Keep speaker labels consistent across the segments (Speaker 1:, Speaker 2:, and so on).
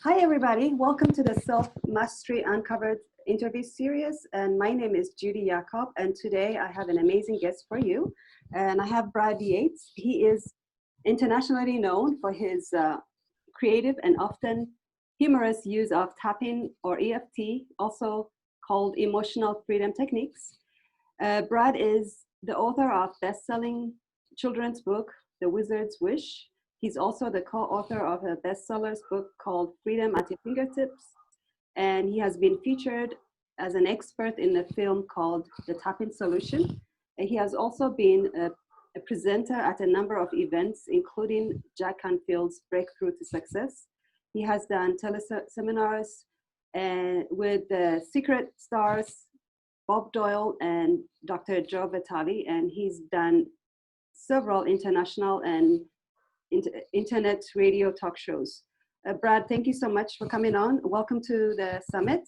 Speaker 1: Hi, everybody. Welcome to the Self Mastery Uncovered interview series. And my name is Judy Jakob. And today I have an amazing guest for you. And I have Brad Yates. He is internationally known for his creative and often humorous use of tapping or EFT, also called emotional freedom techniques. Brad is the author of best-selling children's book, The Wizard's Wish. He's also the co-author of a bestsellers book called Freedom at Your Fingertips. And he has been featured as an expert in a film called The Tapping Solution. And he has also been a presenter at a number of events, including Jack Canfield's Breakthrough to Success. He has done teleseminars with the Secret Stars, Bob Doyle and Dr. Joe Vitale, and he's done several international and internet radio talk shows. Brad, thank you so much for coming on. Welcome to the summit.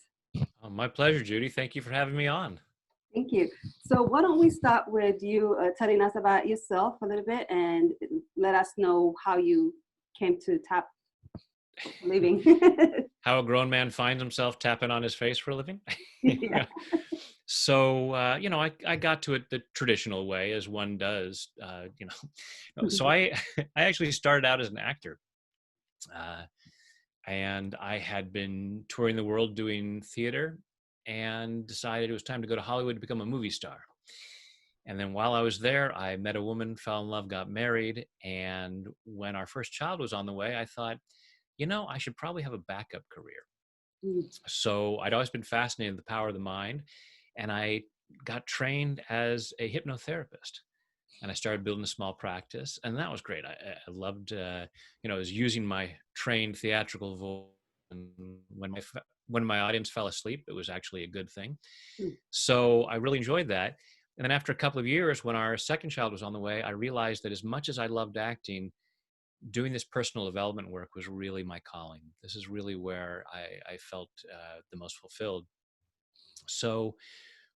Speaker 2: My pleasure, Judy. Thank you for having me on.
Speaker 1: Thank you. So why don't we start with you telling us about yourself a little bit and let us know how you came to tap living.
Speaker 2: How a grown man finds himself tapping on his face for a living.
Speaker 1: Yeah.
Speaker 2: So, I got to it the traditional way, as one does, So I actually started out as an actor. And I had been touring the world doing theater and decided it was time to go to Hollywood to become a movie star. And then while I was there, I met a woman, fell in love, got married. And when our first child was on the way, I thought, I should probably have a backup career. So I'd always been fascinated with the power of the mind. And I got trained as a hypnotherapist. And I started building a small practice. And that was great. I loved, I was using my trained theatrical voice. And when my audience fell asleep, it was actually a good thing. So I really enjoyed that. And then after a couple of years, when our second child was on the way, I realized that as much as I loved acting, doing this personal development work was really my calling. This is really where I felt the most fulfilled. So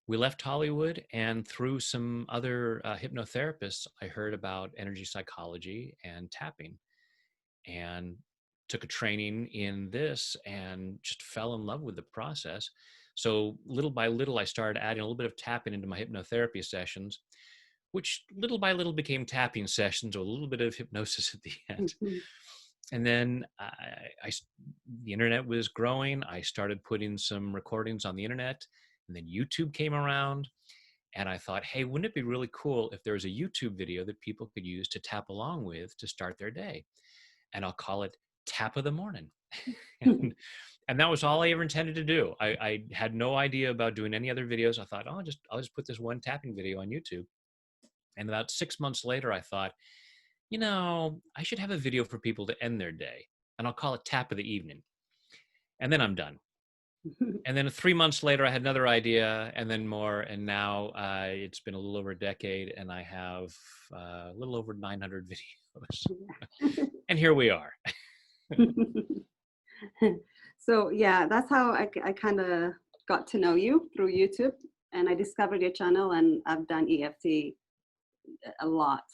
Speaker 2: we left Hollywood, and through some other hypnotherapists, I heard about energy psychology and tapping, and took a training in this and just fell in love with the process. So little by little, I started adding a little bit of tapping into my hypnotherapy sessions, which little by little became tapping sessions, or a little bit of hypnosis at the end. And then the internet was growing. I started putting some recordings on the internet, and then YouTube came around. And I thought, hey, wouldn't it be really cool if there was a YouTube video that people could use to tap along with to start their day? And I'll call it Tap of the Morning. And that was all I ever intended to do. I had no idea about doing any other videos. I thought, I'll just put this one tapping video on YouTube. And about 6 months later, I thought, I should have a video for people to end their day. And I'll call it Tap of the Evening. And then I'm done. And then 3 months later, I had another idea, and then more. And now it's been a little over a decade, and I have a little over 900 videos. And here we are.
Speaker 1: So yeah, that's how I kind of got to know you, through YouTube, and I discovered your channel, and I've done EFT a lot.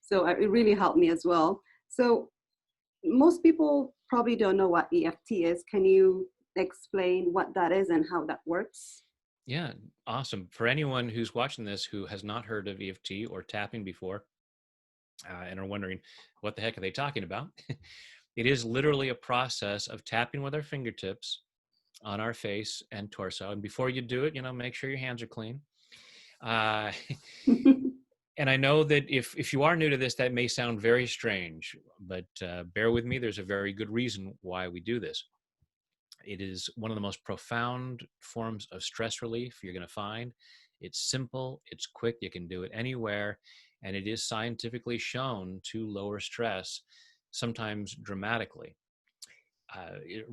Speaker 1: So it really helped me as well. So most people probably don't know what EFT is. Can you explain what that is and how that works?
Speaker 2: Yeah, awesome. For anyone who's watching this who has not heard of EFT or tapping before, and are wondering what the heck are they talking about, it is literally a process of tapping with our fingertips on our face and torso. And before you do it, make sure your hands are clean. And I know that if you are new to this, that may sound very strange, but bear with me. There's a very good reason why we do this. It is one of the most profound forms of stress relief you're going to find. It's simple, it's quick, you can do it anywhere, and it is scientifically shown to lower stress, sometimes dramatically.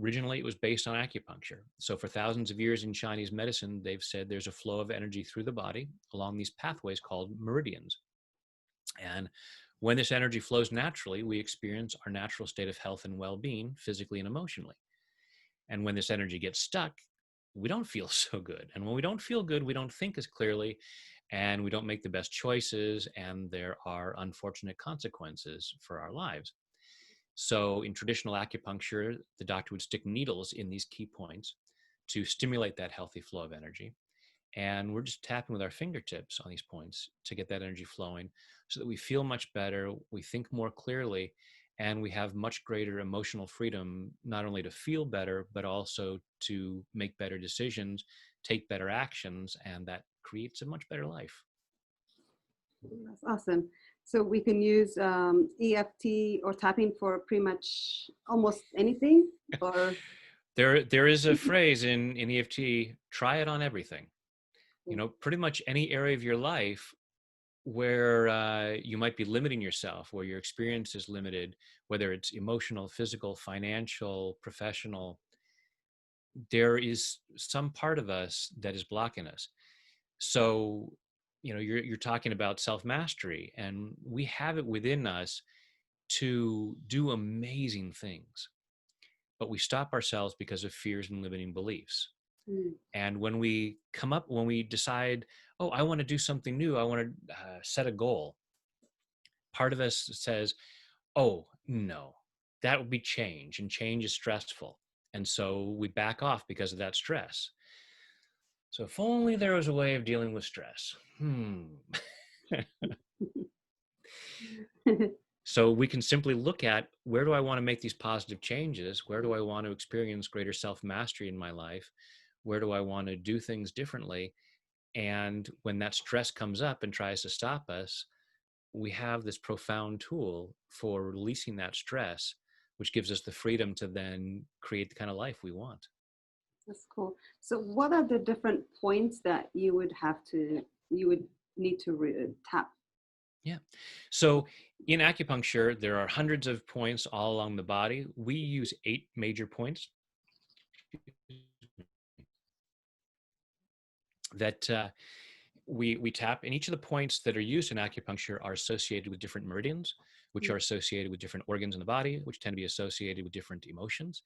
Speaker 2: Originally, it was based on acupuncture. So for thousands of years in Chinese medicine, they've said there's a flow of energy through the body along these pathways called meridians. And when this energy flows naturally, we experience our natural state of health and well-being, physically and emotionally. And when this energy gets stuck, we don't feel so good. And when we don't feel good, we don't think as clearly, and we don't make the best choices, and there are unfortunate consequences for our lives. So in traditional acupuncture, the doctor would stick needles in these key points to stimulate that healthy flow of energy. And we're just tapping with our fingertips on these points to get that energy flowing so that we feel much better, we think more clearly, and we have much greater emotional freedom, not only to feel better, but also to make better decisions, take better actions, and that creates a much better life.
Speaker 1: That's awesome. So we can use EFT or tapping for pretty much almost anything, or
Speaker 2: There is a phrase in EFT, try it on everything.
Speaker 1: mm,
Speaker 2: Pretty much any area of your life where you might be limiting yourself, where your experience is limited, whether it's emotional, physical, financial, professional, there is some part of us that is blocking us. So, you're talking about self-mastery, and we have it within us to do amazing things, but we stop ourselves because of fears and limiting beliefs.
Speaker 1: mm,
Speaker 2: And when we decide, oh, I want to do something new, I want to set a goal, part of us says, oh, no, that would be change, and change is stressful. And so we back off because of that stress. So if only there was a way of dealing with stress. So we can simply look at, where do I want to make these positive changes? Where do I want to experience greater self-mastery in my life? Where do I want to do things differently? And when that stress comes up and tries to stop us, we have this profound tool for releasing that stress, which gives us the freedom to then create the kind of life we want.
Speaker 1: that's cool. So what are the different points that you would need to tap?
Speaker 2: Yeah. So in acupuncture, there are hundreds of points all along the body. We use 8 major points that we tap, and each of the points that are used in acupuncture are associated with different meridians, which
Speaker 1: Mm,
Speaker 2: are associated with different organs in the body, which tend to be associated with different emotions.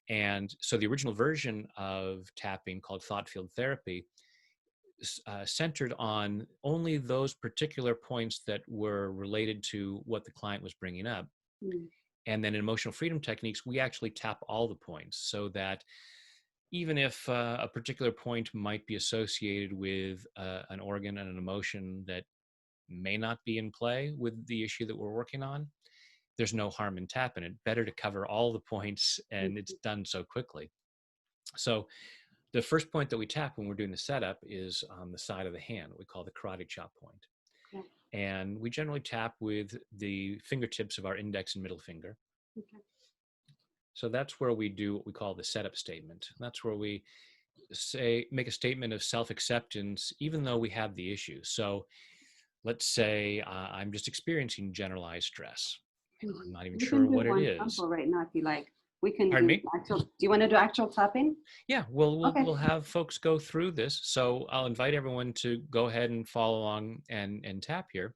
Speaker 2: And so the original version of tapping, called thought field therapy, centered on only those particular points that were related to what the client was bringing up.
Speaker 1: mm,
Speaker 2: And then in emotional freedom techniques, we actually tap all the points, so that even if a particular point might be associated with an organ and an emotion that may not be in play with the issue that we're working on, there's no harm in tapping it. Better to cover all the points, and it's
Speaker 1: mm,
Speaker 2: done so quickly. So the first point that we tap when we're doing the setup is on the side of the hand, what we call the karate chop point.
Speaker 1: okay,
Speaker 2: And we generally tap with the fingertips of our index and middle finger.
Speaker 1: okay.
Speaker 2: So that's where we do what we call the setup statement. That's where we make a statement of self-acceptance, even though we have the issue. So let's say I'm just experiencing generalized stress. I'm
Speaker 1: Mhm.
Speaker 2: not even
Speaker 1: We
Speaker 2: sure
Speaker 1: can do
Speaker 2: what it
Speaker 1: one
Speaker 2: is.
Speaker 1: sample right now if you like. We can
Speaker 2: Pardon
Speaker 1: do
Speaker 2: me?
Speaker 1: actual. Do you want to do actual tapping?
Speaker 2: Yeah, well, we'll
Speaker 1: Okay.
Speaker 2: we'll have folks go through this. So I'll invite everyone to go ahead and follow along and tap here.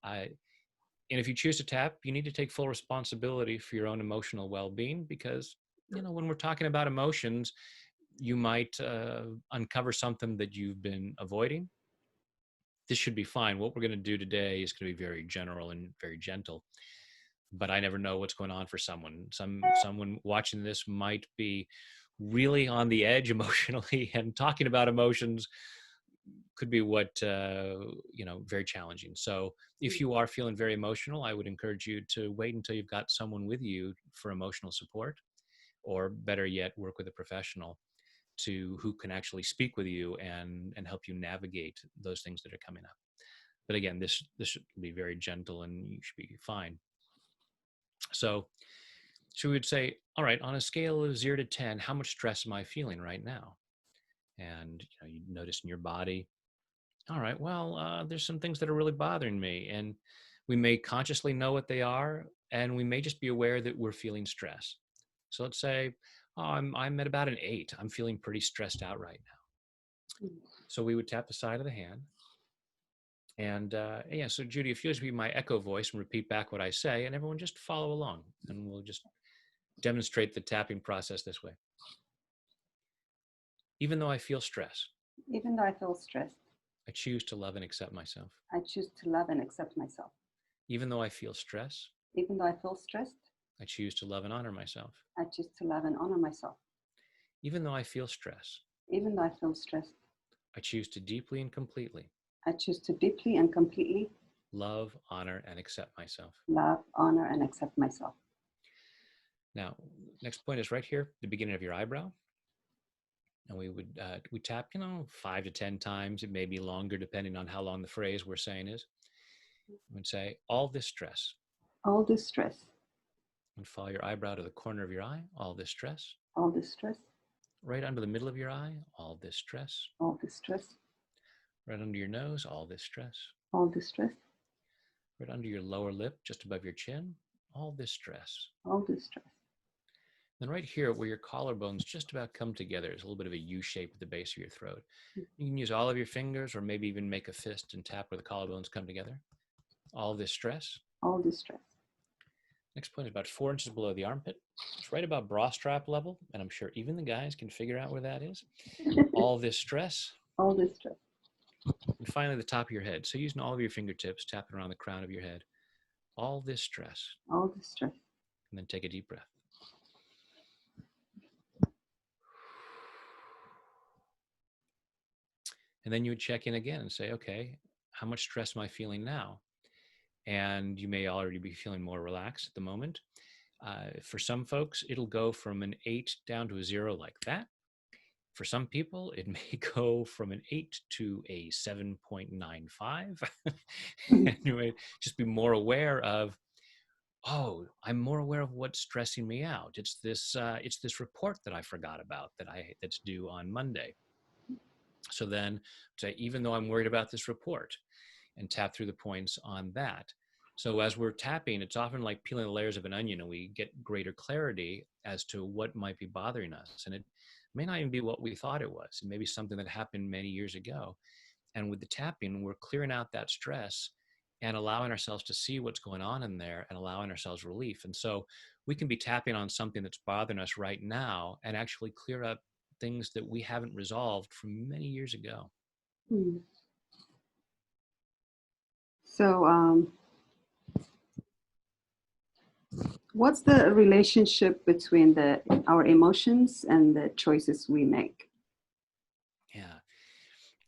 Speaker 2: Uh, and if you choose to tap, you need to take full responsibility for your own emotional well-being, because when we're talking about emotions, you might uncover something that you've been avoiding. This should be fine. What we're going to do today is going to be very general and very gentle. But I never know what's going on for someone. Someone watching this might be really on the edge emotionally, and talking about emotions could be very challenging. So if you are feeling very emotional, I would encourage you to wait until you've got someone with you for emotional support, or better yet, work with a professional who can actually speak with you and help you navigate those things that are coming up. But again, this should be very gentle, and you should be fine. So we would say, all right, on a scale of 0 to 10, how much stress am I feeling right now? And you notice in your body, all right, well, there's some things that are really bothering me, and we may consciously know what they are, and we may just be aware that we're feeling stress. So let's say, oh, I'm at about an 8. I'm feeling pretty stressed out right now.
Speaker 1: Mm.
Speaker 2: So we would tap the side of the hand. And yeah, so Judy, if you just be my echo voice and repeat back what I say, and everyone just follow along, and we'll just demonstrate the tapping process this way. Even though I feel stress,
Speaker 1: Even though I feel stressed,
Speaker 2: I choose to love and accept myself.
Speaker 1: I choose to love and accept myself.
Speaker 2: Even though I feel stress,
Speaker 1: Even though I feel stressed,
Speaker 2: I choose to love and honor myself.
Speaker 1: I choose to love and honor myself.
Speaker 2: Even though I feel stress,
Speaker 1: Even though I feel stressed,
Speaker 2: I choose to deeply and completely
Speaker 1: I choose to deeply and completely
Speaker 2: love, honor, and accept myself.
Speaker 1: love, honor, and accept myself.
Speaker 2: Now, next point is right here, the beginning of your eyebrow. And we tap, 5 to 10 times. It may be longer depending on how long the phrase we're saying is. We would say, all this stress.
Speaker 1: All this stress,
Speaker 2: And follow your eyebrow to the corner of your eye, all this stress.
Speaker 1: all this stress,
Speaker 2: Right under the middle of your eye, all this stress.
Speaker 1: all this stress,
Speaker 2: Right under your nose, all this stress.
Speaker 1: all this stress,
Speaker 2: Right under your lower lip, just above your chin, all this stress.
Speaker 1: all this stress.
Speaker 2: Then right here, where your collarbones just about come together, is a little bit of a U shape at the base of your throat. You can use all of your fingers or maybe even make a fist and tap where the collarbones come together. All this stress.
Speaker 1: All this stress.
Speaker 2: Next point is about 4 inches below the armpit. It's right about bra strap level, and I'm sure even the guys can figure out where that is. All this stress.
Speaker 1: All this stress.
Speaker 2: And finally, the top of your head. So using all of your fingertips, tapping around the crown of your head. All this stress.
Speaker 1: All this stress.
Speaker 2: And then take a deep breath. And then you would check in again and say, okay, how much stress am I feeling now? And you may already be feeling more relaxed at the moment. For some folks, it'll go from an 8 down to a 0 like that. For some people, it may go from an 8 to a 7.95. And you may just be more aware of, oh, I'm more aware of what's stressing me out. It's this report that I forgot about that's due on Monday. So then say, even though I'm worried about this report, and tap through the points on that. So as we're tapping, it's often like peeling the layers of an onion, and we get greater clarity as to what might be bothering us. And it may not even be what we thought it was. It may be something that happened many years ago. And with the tapping, we're clearing out that stress and allowing ourselves to see what's going on in there and allowing ourselves relief. And so we can be tapping on something that's bothering us right now and actually clear up things that we haven't resolved from many years ago.
Speaker 1: Hmm. So, what's the relationship between our emotions and the choices we make?
Speaker 2: Yeah.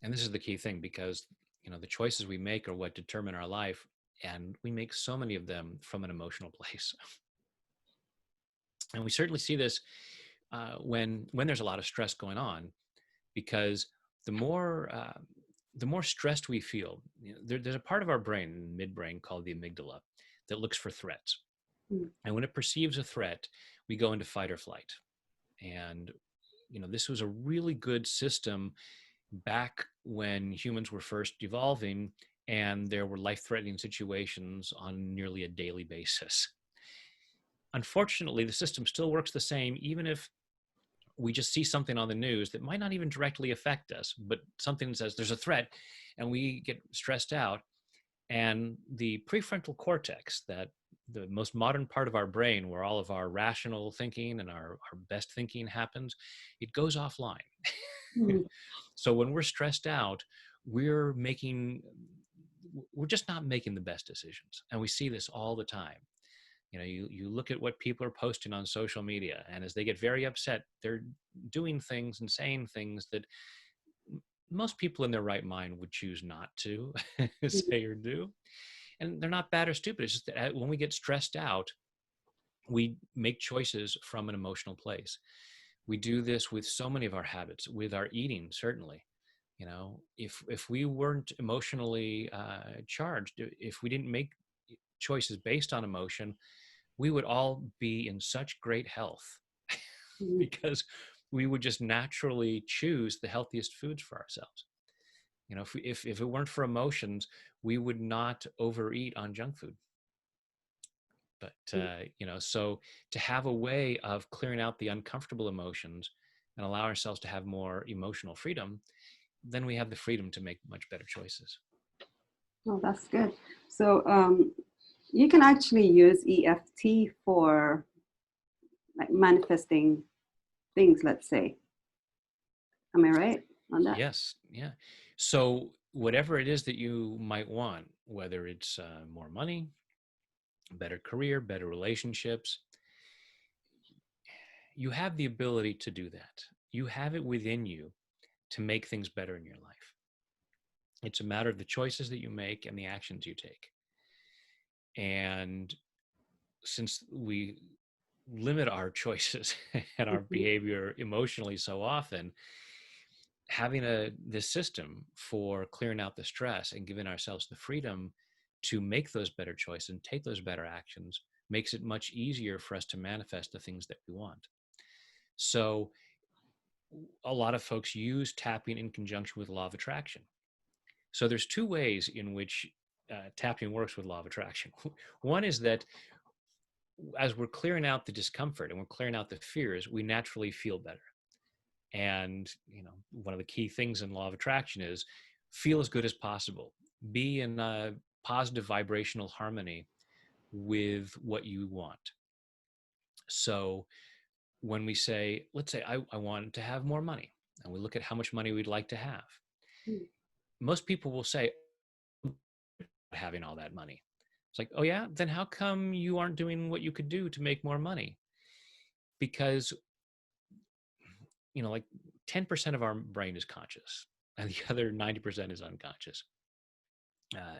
Speaker 2: And this is the key thing, because, the choices we make are what determine our life. And we make so many of them from an emotional place. And we certainly see this when there's a lot of stress going on, because the more stressed we feel, there's a part of our brain, midbrain, called the amygdala, that looks for threats.
Speaker 1: Mm.
Speaker 2: And when it perceives a threat, we go into fight or flight. And this was a really good system back when humans were first evolving, and there were life-threatening situations on nearly a daily basis. Unfortunately, the system still works the same, even if we just see something on the news that might not even directly affect us, but something that says there's a threat, and we get stressed out. And the prefrontal cortex, that the most modern part of our brain, where all of our rational thinking and our best thinking happens, it goes offline.
Speaker 1: Mm.
Speaker 2: So when we're stressed out, we're just not making the best decisions. And we see this all the time. You look at what people are posting on social media, and as they get very upset, they're doing things and saying things that most people in their right mind would choose not to say or do. And they're not bad or stupid. It's just that when we get stressed out, we make choices from an emotional place. We do this with so many of our habits, with our eating, certainly. If we weren't emotionally charged, if we didn't make choices based on emotion, we would all be in such great health because we would just naturally choose the healthiest foods for ourselves. If it weren't for emotions, we would not overeat on junk food. But, so to have a way of clearing out the uncomfortable emotions and allow ourselves to have more emotional freedom, then we have the freedom to make much better choices.
Speaker 1: Oh, that's good. So you can actually use EFT for like manifesting things, let's say. Am I right on that?
Speaker 2: Yes. Yeah. So whatever it is that you might want, whether it's more money, better career, better relationships, you have the ability to do that. You have it within you to make things better in your life. It's a matter of the choices that you make and the actions you take. And since we limit our choices and our
Speaker 1: Mhm.
Speaker 2: behavior emotionally so often, having this system for clearing out the stress and giving ourselves the freedom to make those better choices and take those better actions makes it much easier for us to manifest the things that we want. So a lot of folks use tapping in conjunction with law of attraction. So there's two ways in which tapping works with law of attraction. One is that as we're clearing out the discomfort and we're clearing out the fears, we naturally feel better. And one of the key things in law of attraction is feel as good as possible. Be in a positive vibrational harmony with what you want. So when we say, let's say I want to have more money, and we look at how much money we'd like to have, most people will say, having all that money. It's like, oh yeah, then how come you aren't doing what you could do to make more money? Because, like 10% of our brain is conscious and the other 90% is unconscious. Uh,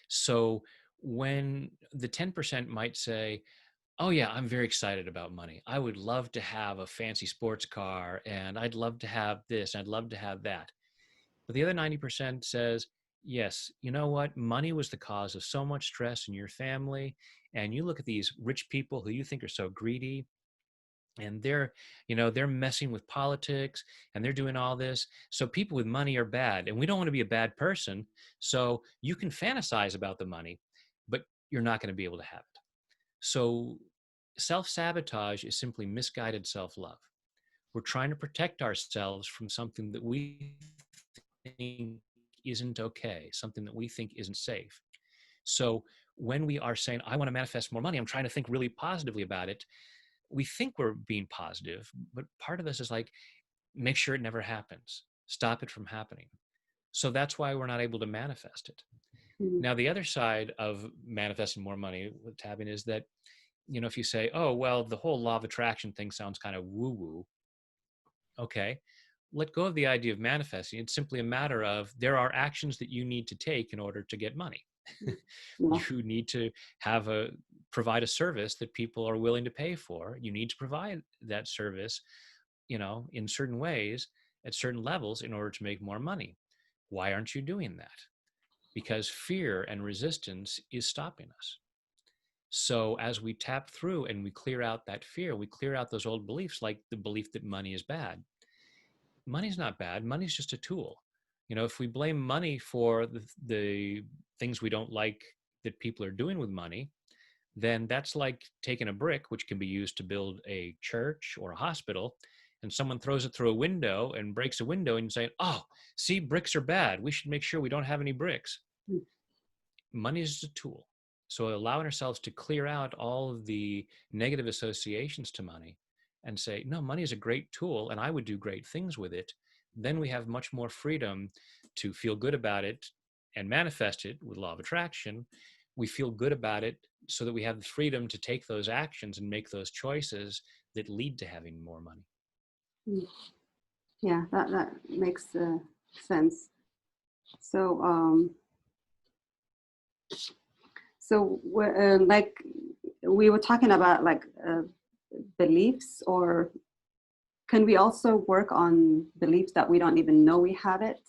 Speaker 2: so when the 10% might say, oh yeah, I'm very excited about money. I would love to have a fancy sports car and I'd love to have this, and I'd love to have that. But the other 90% says, yes, you know what? Money was the cause of so much stress in your family. And you look at these rich people who you think are so greedy, and they're messing with politics and they're doing all this. So people with money are bad, and we don't want to be a bad person. So you can fantasize about the money, but you're not going to be able to have it. So self-sabotage is simply misguided self-love. We're trying to protect ourselves from something that we think isn't okay, something that we think isn't safe. So when we are saying, I want to manifest more money, I'm trying to think really positively about it. We think we're being positive, but part of us is like, make sure it never happens. Stop it from happening. So that's why we're not able to manifest it.
Speaker 1: Mhm.
Speaker 2: Now, the other side of manifesting more money with tapping is that, if you say, oh, well, the whole law of attraction thing sounds kind of woo woo. Okay, let go of the idea of manifesting. It's simply a matter of there are actions that you need to take in order to get money.
Speaker 1: Yeah.
Speaker 2: You need to provide a service that people are willing to pay for. You need to provide that service, in certain ways at certain levels in order to make more money. Why aren't you doing that? Because fear and resistance is stopping us. So as we tap through and we clear out that fear, we clear out those old beliefs, like the belief that money is bad. Money's not bad. Money's just a tool. If we blame money for the things we don't like that people are doing with money, then that's like taking a brick, which can be used to build a church or a hospital, and someone throws it through a window and breaks a window, and you say, oh, see, bricks are bad. We should make sure we don't have any bricks. Money is just a tool. So allowing ourselves to clear out all of the negative associations to money and say, no, money is a great tool and I would do great things with it. Then we have much more freedom to feel good about it and manifest it with law of attraction. We feel good about it so that we have the freedom to take those actions and make those choices that lead to having more money.
Speaker 1: Mm. Yeah, that makes sense. So, like we were talking about like beliefs, or can we also work on beliefs that we don't even know we have it?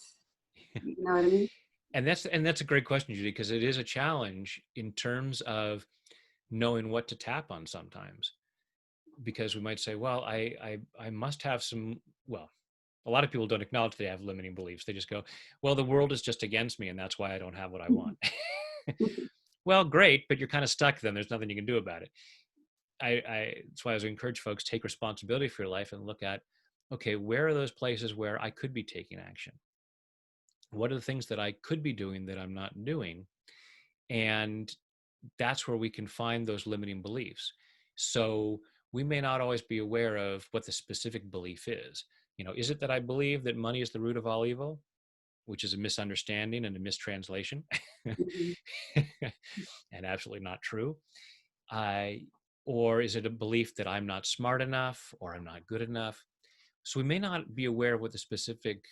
Speaker 1: You know what I mean?
Speaker 2: And that's a great question, Judy, because it is a challenge in terms of knowing what to tap on sometimes. Because we might say, well, I must have some, well, a lot of people don't acknowledge they have limiting beliefs. They just go, well, the world is just against me and that's why I don't have what I want. Well, great, but you're kind of stuck then. There's nothing you can do about it. That's why I always encourage folks, take responsibility for your life and look at, okay, where are those places where I could be taking action? What are the things that I could be doing that I'm not doing? And that's where we can find those limiting beliefs. So we may not always be aware of what the specific belief is. Is it that I believe that money is the root of all evil, which is a misunderstanding and a mistranslation,
Speaker 1: Mhm.
Speaker 2: and absolutely not true? Or is it a belief that I'm not smart enough or I'm not good enough? So we may not be aware of what the specific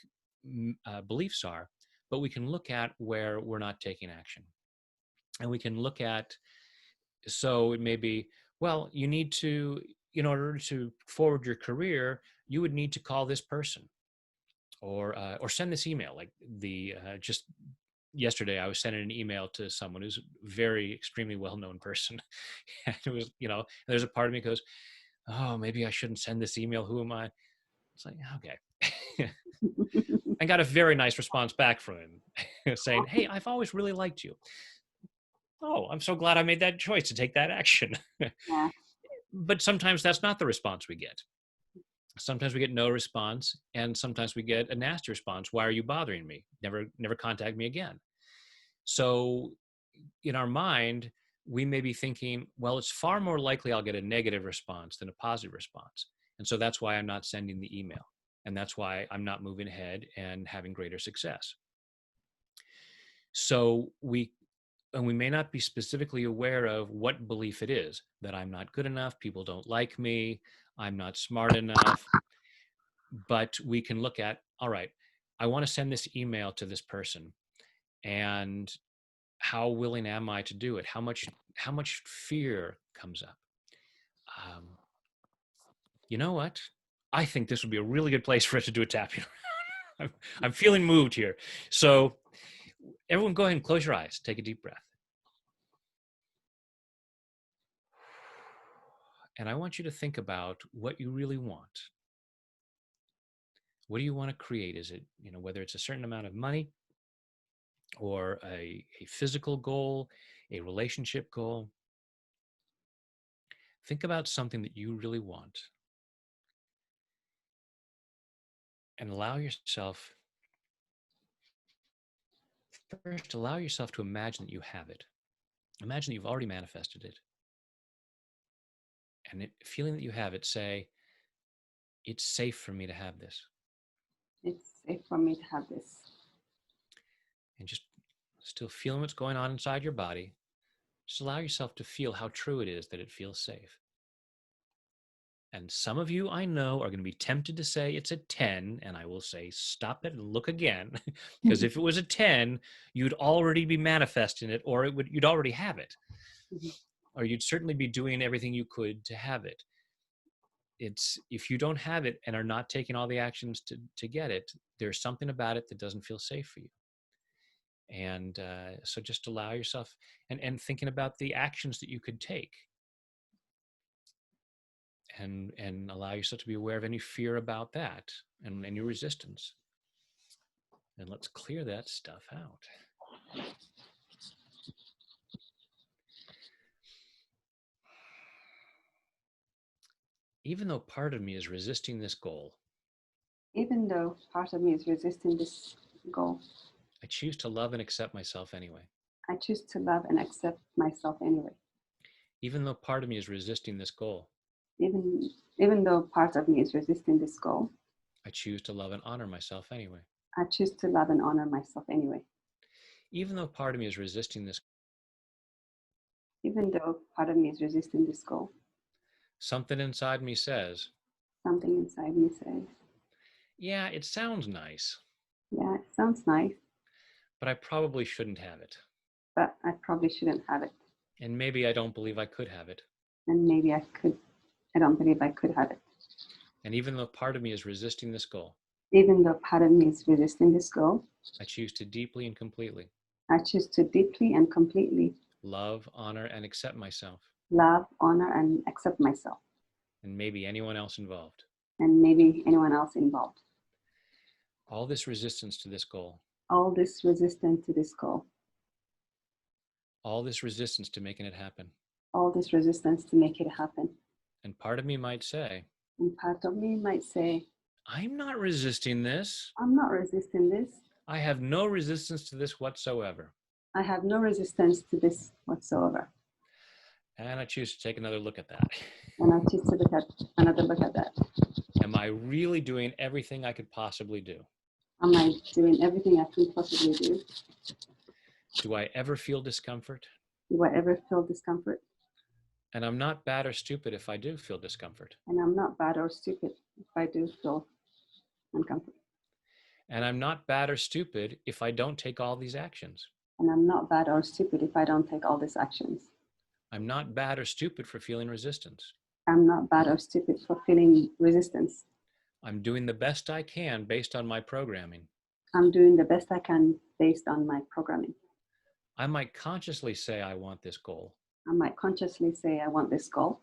Speaker 2: beliefs are, but we can look at where we're not taking action. And we can look at, so it may be, well, you need to, in order to forward your career, you would need to call this person or send this email. Like just yesterday, I was sending an email to someone who's a very extremely well-known person. And it was, there's a part of me goes, oh, maybe I shouldn't send this email. Who am I? It's like, okay. I got a very nice response back from him saying, hey, I've always really liked you. Oh, I'm so glad I made that choice to take that action.
Speaker 1: Yeah.
Speaker 2: But sometimes that's not the response we get. Sometimes we get no response, and sometimes we get a nasty response. Why are you bothering me? Never contact me again. So in our mind, we may be thinking, well, it's far more likely I'll get a negative response than a positive response. And so that's why I'm not sending the email. And that's why I'm not moving ahead and having greater success. So we may not be specifically aware of what belief it is, that I'm not good enough, people don't like me, I'm not smart enough. But we can look at, all right, I want to send this email to this person, and how willing am I to do it? How much fear comes up? Um, you know what? I think this would be a really good place for us to do a tapping. I'm feeling moved here. So everyone go ahead and close your eyes. Take a deep breath. And I want you to think about what you really want. What do you want to create? Is it, whether it's a certain amount of money or a physical goal, a relationship goal? Think about something that you really want and allow yourself to imagine that you have it. Imagine that you've already manifested it. And feeling that you have it, say, it's safe for me to have this.
Speaker 1: It's safe for me to have this.
Speaker 2: And just still feeling what's going on inside your body. Just allow yourself to feel how true it is that it feels safe. And some of you I know are going to be tempted to say it's a 10, and I will say, stop it and look again. Because if it was a 10, you'd already be manifesting it, or you'd already have it. Or you'd certainly be doing everything you could to have it. It's, if you don't have it and are not taking all the actions to get it, there's something about it that doesn't feel safe for you. And so just allow yourself, and thinking about the actions that you could take. And allow yourself to be aware of any fear about that and any resistance. And let's clear that stuff out. Even though part of me is resisting this goal,
Speaker 1: Even though part of me is resisting this goal,
Speaker 2: I choose to love and accept myself anyway.
Speaker 1: I choose to love and accept myself anyway.
Speaker 2: Even though part of me is resisting this goal,
Speaker 1: even though part of me is resisting this goal,
Speaker 2: I choose to love and honor myself anyway.
Speaker 1: I choose to love and honor myself anyway.
Speaker 2: Even though part of me is resisting this,
Speaker 1: even though part of me is resisting this goal,
Speaker 2: something inside me says,
Speaker 1: something inside me says,
Speaker 2: yeah, it sounds nice,
Speaker 1: yeah, it sounds nice,
Speaker 2: but I probably shouldn't have it.
Speaker 1: but I probably shouldn't have it.
Speaker 2: And maybe I don't believe I could have it.
Speaker 1: And maybe I don't believe I could have it.
Speaker 2: And even though part of me is resisting this goal,
Speaker 1: even though part of me is resisting this goal,
Speaker 2: I choose to deeply and completely
Speaker 1: I choose to deeply and completely
Speaker 2: love, honor, and accept myself,
Speaker 1: love, honor, and accept myself,
Speaker 2: and maybe anyone else involved.
Speaker 1: and maybe anyone else involved.
Speaker 2: All this resistance to this goal,
Speaker 1: All this resistance to this goal,
Speaker 2: all this resistance to making it happen.
Speaker 1: all this resistance to make it happen.
Speaker 2: And part of me might say,
Speaker 1: And part of me might say,
Speaker 2: I'm not resisting this.
Speaker 1: I'm not resisting this.
Speaker 2: I have no resistance to this whatsoever.
Speaker 1: I have no resistance to this whatsoever.
Speaker 2: And I choose to take another look at that.
Speaker 1: And I choose to look at another look at that.
Speaker 2: Am I really doing everything I could possibly do?
Speaker 1: Am I doing everything I can possibly do?
Speaker 2: Do I ever feel discomfort?
Speaker 1: Do I ever feel discomfort?
Speaker 2: And I'm not bad or stupid if I do feel discomfort.
Speaker 1: And I'm not bad or stupid if I do feel uncomfortable.
Speaker 2: And I'm not bad or stupid if I don't take all these actions.
Speaker 1: And I'm not bad or stupid if I don't take all these actions.
Speaker 2: I'm not bad or stupid for feeling resistance.
Speaker 1: I'm not bad or stupid for feeling resistance.
Speaker 2: I'm doing the best I can based on my programming.
Speaker 1: I'm doing the best I can based on my programming.
Speaker 2: I might consciously say I want this goal,
Speaker 1: I might consciously say I want this goal.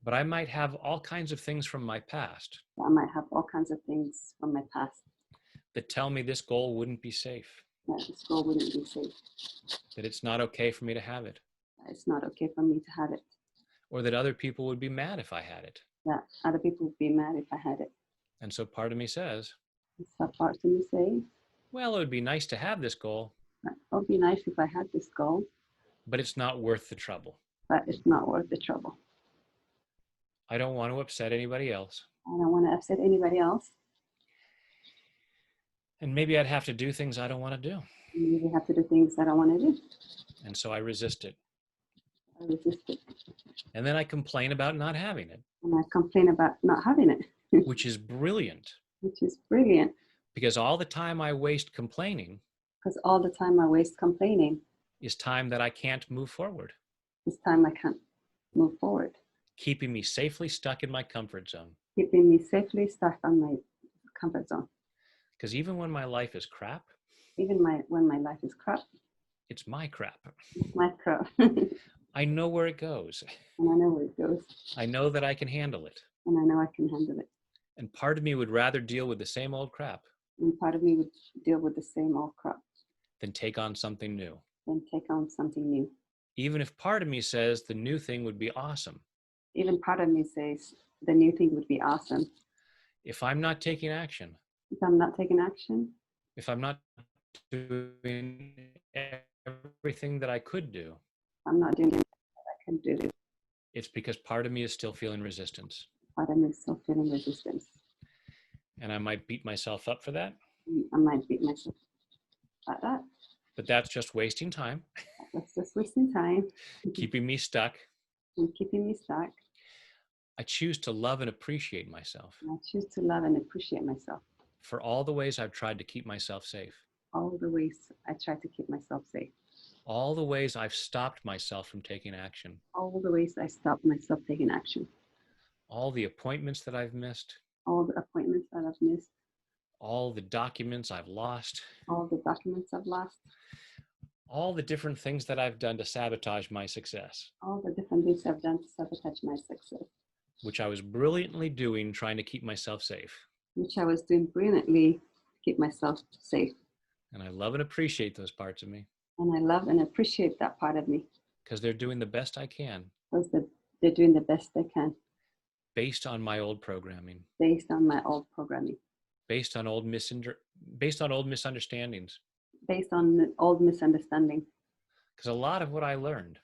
Speaker 2: but I might have all kinds of things from my past
Speaker 1: I might have all kinds of things from my past
Speaker 2: that tell me this goal wouldn't be safe,
Speaker 1: that this goal wouldn't be safe.
Speaker 2: that it's not okay for me to have it,
Speaker 1: That it's not okay for me to have it.
Speaker 2: or that other people would be mad if I had it.
Speaker 1: That other people would be mad if I had it.
Speaker 2: And so part of me says,
Speaker 1: So part of me say,
Speaker 2: well, it would be nice to have this goal,
Speaker 1: it would be nice if I had this goal,
Speaker 2: but it's not worth the trouble.
Speaker 1: but it's not worth the trouble.
Speaker 2: I don't want to upset anybody else.
Speaker 1: I don't want to upset anybody else.
Speaker 2: And maybe I'd have to do things I don't want to do.
Speaker 1: Maybe have to do things I don't want to do.
Speaker 2: And so I resist it.
Speaker 1: I resist it.
Speaker 2: And then I complain about not having it,
Speaker 1: And I complain about not having it,
Speaker 2: which is brilliant
Speaker 1: which is brilliant
Speaker 2: because all the time I waste complaining
Speaker 1: because all the time I waste complaining
Speaker 2: is time that I can't move forward,
Speaker 1: is time I can't move forward,
Speaker 2: keeping me safely stuck in my comfort zone.
Speaker 1: keeping me safely stuck on my comfort zone.
Speaker 2: Because even when my life is crap,
Speaker 1: Even when my life is crap,
Speaker 2: it's my crap.
Speaker 1: it's my crap. And
Speaker 2: I know where it goes.
Speaker 1: I know where it goes.
Speaker 2: I know that I can handle it.
Speaker 1: And I know I can handle it.
Speaker 2: And part of me would rather deal with the same old crap
Speaker 1: And part of me would deal with the same old crap
Speaker 2: than take on something new.
Speaker 1: than take on something new.
Speaker 2: Even if part of me says the new thing would be awesome.
Speaker 1: Even part of me says the new thing would be awesome.
Speaker 2: If I'm not taking action,
Speaker 1: If I'm not taking action,
Speaker 2: if I'm not doing everything that I could do,
Speaker 1: I'm not doing anything that I can do.
Speaker 2: it's because part of me is still feeling resistance.
Speaker 1: Part of me is still feeling resistance.
Speaker 2: And I might beat myself up for that,
Speaker 1: I might beat myself at that.
Speaker 2: but that's just wasting time,
Speaker 1: That's just wasting time
Speaker 2: keeping me stuck.
Speaker 1: and keeping me stuck.
Speaker 2: I choose to love and appreciate myself
Speaker 1: And I choose to love and appreciate myself.
Speaker 2: for all the ways I've tried to keep myself safe,
Speaker 1: All the ways I try to keep myself safe.
Speaker 2: all the ways I've stopped myself from taking action,
Speaker 1: All the ways I stop myself taking action.
Speaker 2: all the appointments that I've missed,
Speaker 1: All the appointments that I've missed.
Speaker 2: all the documents I've lost,
Speaker 1: All the documents I've lost.
Speaker 2: all the different things that I've done to sabotage my success,
Speaker 1: All the different things I've done to sabotage my success,
Speaker 2: which I was brilliantly doing trying to keep myself safe.
Speaker 1: which I was doing brilliantly to keep myself safe.
Speaker 2: And I love and appreciate those parts of me
Speaker 1: And I love and appreciate that part of me
Speaker 2: because they're doing the best I can
Speaker 1: because they're doing the best they can
Speaker 2: based on my old programming,
Speaker 1: based on my old programming,
Speaker 2: based on old misunderstandings.
Speaker 1: based on old misunderstanding.
Speaker 2: Because a lot of what I learned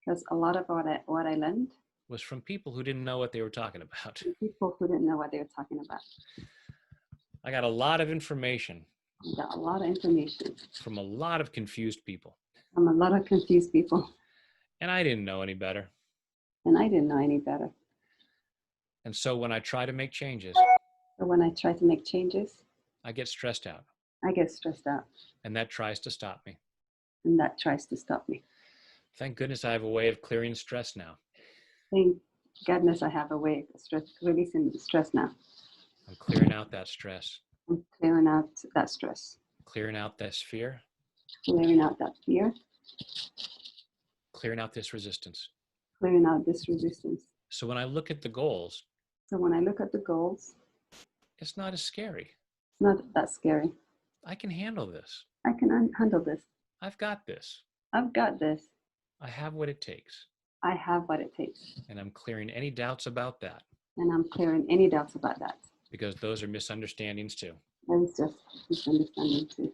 Speaker 1: Because a lot of what I learned,
Speaker 2: was from people who didn't know what they were talking about.
Speaker 1: people who didn't know what they were talking about.
Speaker 2: I got a lot of information
Speaker 1: I got a lot of information
Speaker 2: from a lot of confused people,
Speaker 1: from a lot of confused people,
Speaker 2: and I didn't know any better.
Speaker 1: and I didn't know any better.
Speaker 2: And so when I try to make changes,
Speaker 1: So when I try to make changes,
Speaker 2: I get stressed out,
Speaker 1: I get stressed out,
Speaker 2: and that tries to stop me.
Speaker 1: and that tries to stop me.
Speaker 2: Thank goodness I have a way of clearing stress now.
Speaker 1: Thank goodness I have a way of releasing the stress now.
Speaker 2: I'm clearing out that stress,
Speaker 1: I'm clearing out that stress,
Speaker 2: clearing out this fear,
Speaker 1: clearing out that fear,
Speaker 2: clearing out this resistance.
Speaker 1: clearing out this resistance.
Speaker 2: So when I look at the goals,
Speaker 1: So when I look at the goals,
Speaker 2: it's not as scary.
Speaker 1: it's not that scary.
Speaker 2: I can handle this.
Speaker 1: I can handle this.
Speaker 2: I've got this.
Speaker 1: I've got this.
Speaker 2: I have what it takes.
Speaker 1: I have what it takes.
Speaker 2: And I'm clearing any doubts about that
Speaker 1: And I'm clearing any doubts about that.
Speaker 2: because those are misunderstandings too.
Speaker 1: And it's just misunderstanding too.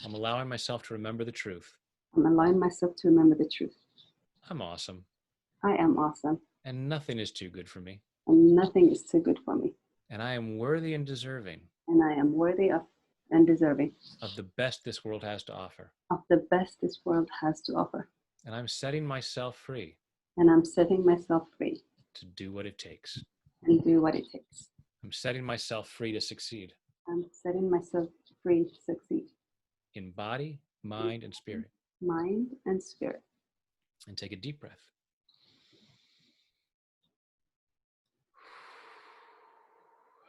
Speaker 2: I'm allowing myself to remember the truth.
Speaker 1: I'm allowing myself to remember the truth.
Speaker 2: I'm awesome.
Speaker 1: I am awesome.
Speaker 2: And nothing is too good for me.
Speaker 1: And nothing is too good for me.
Speaker 2: And I am worthy and deserving
Speaker 1: And I am worthy of and deserving
Speaker 2: of the best this world has to offer.
Speaker 1: of the best this world has to offer.
Speaker 2: And I'm setting myself free
Speaker 1: And I'm setting myself free
Speaker 2: to do what it takes.
Speaker 1: and do what it takes.
Speaker 2: I'm setting myself free to succeed
Speaker 1: I'm setting myself free to succeed.
Speaker 2: in body, mind, and spirit.
Speaker 1: Mind and spirit.
Speaker 2: And take a deep breath.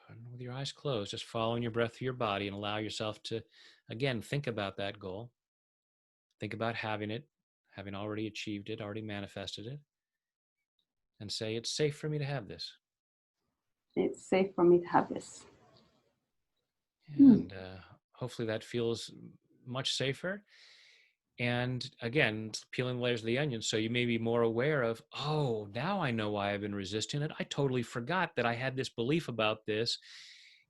Speaker 2: And with your eyes closed, just following your breath through your body and allow yourself to, again, think about that goal. Think about having it, having already achieved it, already manifested it, and say, it's safe for me to have this.
Speaker 1: It's safe for me to have this.
Speaker 2: And hopefully that feels much safer. And again, peeling layers of the onion, so you may be more aware of, oh, now I know why I've been resisting it. I totally forgot that I had this belief about this,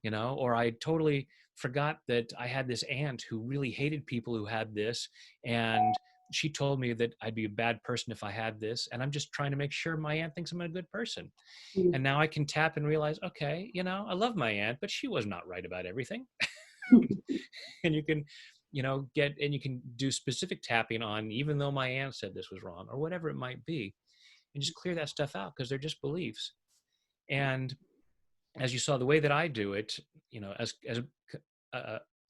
Speaker 2: or I totally forgot that I had this aunt who really hated people who had this, and she told me that I'd be a bad person if I had this, and I'm just trying to make sure my aunt thinks I'm a good person.
Speaker 1: Mm.
Speaker 2: And now I can tap and realize, okay, I love my aunt, but she was not right about everything. And you can you can do specific tapping on, even though my aunt said this was wrong or whatever it might be, and just clear that stuff out, because they're just beliefs. And as you saw, the way that I do it, as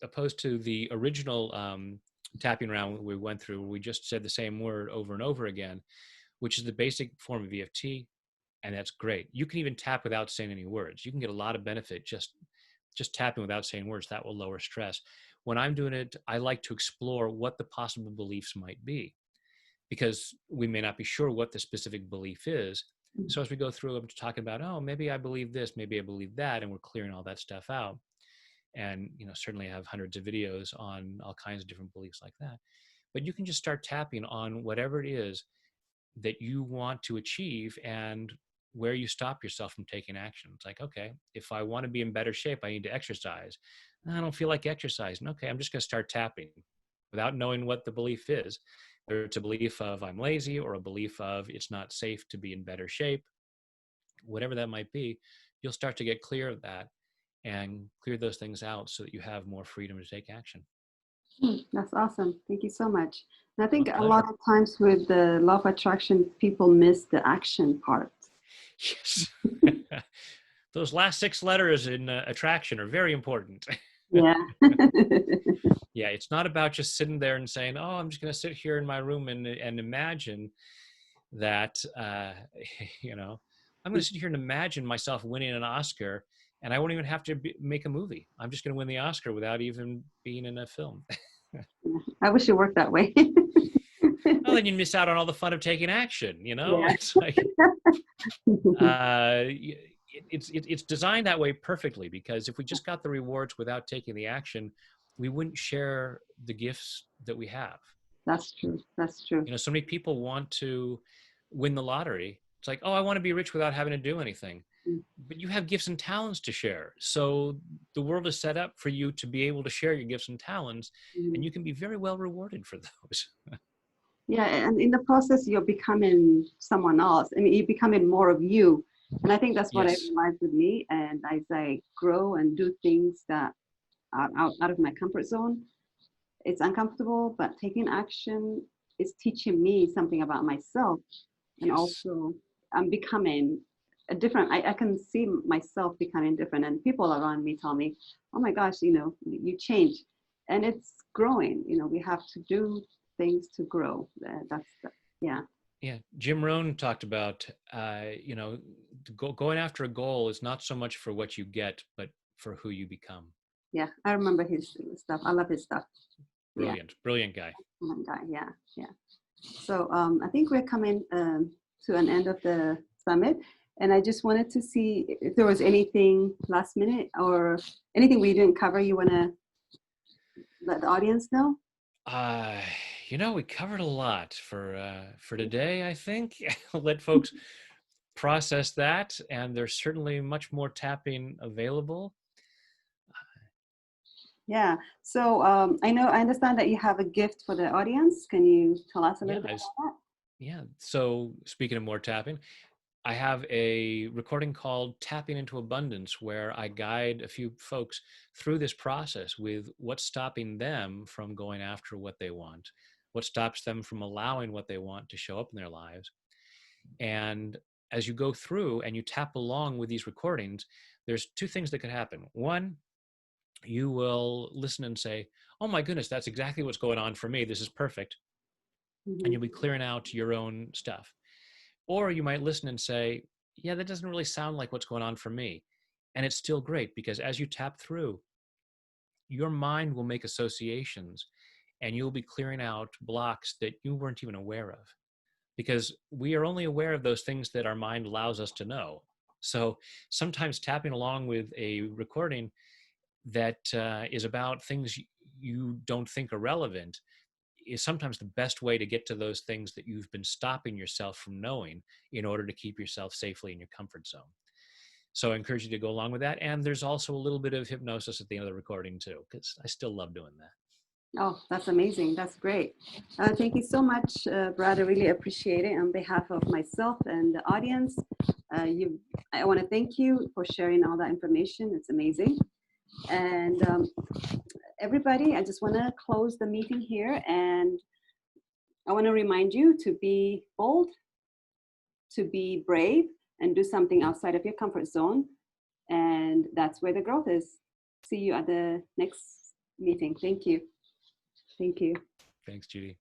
Speaker 2: opposed to the original tapping round we went through, we just said the same word over and over again, which is the basic form of EFT. And that's great. You can even tap without saying any words. You can get a lot of benefit just tapping without saying words. That will lower stress. When I'm doing it, I like to explore what the possible beliefs might be, because we may not be sure what the specific belief is. So as we go through, I'm talking about, oh, maybe I believe this, maybe I believe that, and we're clearing all that stuff out. And certainly I have hundreds of videos on all kinds of different beliefs like that. But you can just start tapping on whatever it is that you want to achieve, and where you stop yourself from taking action. It's like, okay, if I want to be in better shape, I need to exercise. I don't feel like exercising. Okay, I'm just going to start tapping without knowing what the belief is. Whether it's a belief of I'm lazy, or a belief of it's not safe to be in better shape, whatever that might be, you'll start to get clear of that and clear those things out so that you have more freedom to take action.
Speaker 1: That's awesome. Thank you so much. And I
Speaker 2: My
Speaker 1: think a
Speaker 2: pleasure.
Speaker 1: lot of times with the law of attraction, people miss the action part.
Speaker 2: Yes. Those last 6 letters in attraction are very important.
Speaker 1: Yeah.
Speaker 2: Yeah, it's not about just sitting there and saying, oh, I'm just going to sit here in my room and imagine that, I'm going to sit here and imagine myself winning an Oscar, and I won't even have to make a movie. I'm just going to win the Oscar without even being in a film.
Speaker 1: I wish it worked that way.
Speaker 2: Well, then you miss out on all the fun of taking action.
Speaker 1: Yeah.
Speaker 2: It's like, it's designed that way perfectly, because if we just got the rewards without taking the action, we wouldn't share the gifts that we have.
Speaker 1: That's true. That's true.
Speaker 2: So many people want to win the lottery. It's like, oh, I want to be rich without having to do anything.
Speaker 1: Mm.
Speaker 2: But you have gifts and talents to share. So the world is set up for you to be able to share your gifts and talents, and you can be very well rewarded for those.
Speaker 1: Yeah, and in the process, you're becoming someone else. I mean, you're becoming more of you. And I think that's what I
Speaker 2: Yes.
Speaker 1: realized with me. And as I grow and do things that are out of my comfort zone, it's uncomfortable, but taking action is teaching me something about myself. And
Speaker 2: Yes.
Speaker 1: also, I'm becoming a different, I can see myself becoming different. And people around me tell me, oh my gosh, you change. And it's growing. We have to do things to grow. Yeah.
Speaker 2: Yeah. Jim Rohn talked about, going after a goal is not so much for what you get, but for who you become.
Speaker 1: Yeah. I remember his stuff. I love his stuff.
Speaker 2: Brilliant.
Speaker 1: Yeah.
Speaker 2: Brilliant guy.
Speaker 1: Excellent guy. Yeah. Yeah. So I think we're coming to an end of the summit. And I just wanted to see if there was anything last minute or anything we didn't cover you want to let the audience know.
Speaker 2: We covered a lot for today, I think. I'll let folks process that, and there's certainly much more tapping available.
Speaker 1: Yeah. So I understand that you have a gift for the audience. Can you tell us a little bit about
Speaker 2: Yeah. So speaking of more tapping, I have a recording called Tapping into Abundance, where I guide a few folks through this process with what's stopping them from going after what they want, what stops them from allowing what they want to show up in their lives. And as you go through and you tap along with these recordings, there's two things that could happen. One, you will listen and say, oh my goodness, that's exactly what's going on for me. This is perfect. And you'll be clearing out your own stuff. Or you might listen and say, yeah, that doesn't really sound like what's going on for me. And it's still great, because as you tap through, your mind will make associations and you'll be clearing out blocks that you weren't even aware of, because we are only aware of those things that our mind allows us to know. So sometimes tapping along with a recording that is about things you don't think are relevant is sometimes the best way to get to those things that you've been stopping yourself from knowing in order to keep yourself safely in your comfort zone. So I encourage you to go along with that. And there's also a little bit of hypnosis at the end of the recording too, because I still love doing that.
Speaker 1: Oh, that's amazing. That's great. Thank you so much, Brad. I really appreciate it. On behalf of myself and the audience, I want to thank you for sharing all that information. It's amazing. And everybody, I just want to close the meeting here. And I want to remind you to be bold, to be brave, and do something outside of your comfort zone. And that's where the growth is. See you at the next meeting. Thank you. Thank you.
Speaker 2: Thanks, Judy.